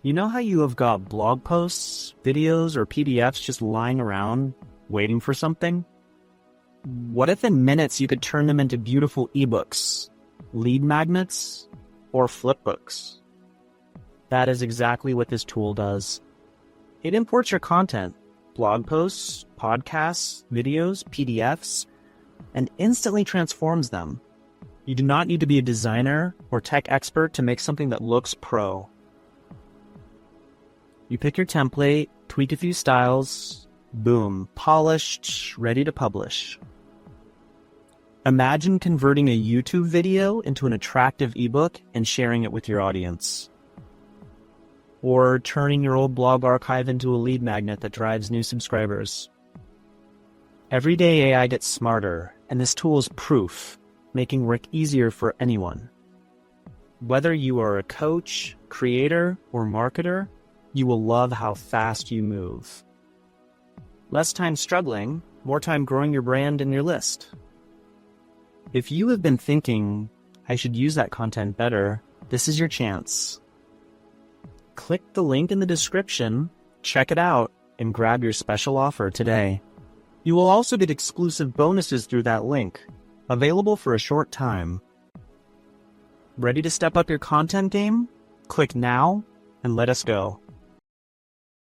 You know how you have got blog posts, videos, or PDFs just lying around waiting for something? What if in minutes you could turn them into beautiful eBooks, lead magnets, or flipbooks? That is exactly what this tool does. It imports your content, blog posts, podcasts, videos, PDFs, and instantly transforms them. You do not need to be a designer or tech expert to make something that looks pro. You pick your template, tweak a few styles, boom, polished, ready to publish. Imagine converting a YouTube video into an attractive ebook and sharing it with your audience. Or turning your old blog archive into a lead magnet that drives new subscribers. Every day AI gets smarter, and this tool is proof, making work easier for anyone. Whether you are a coach, creator, or marketer, you will love how fast you move. Less time struggling, more time growing your brand and your list. If you have been thinking, I should use that content better, this is your chance. Click the link in the description, check it out, and grab your special offer today. You will also get exclusive bonuses through that link, available for a short time. Ready to step up your content game? Click now and let us go.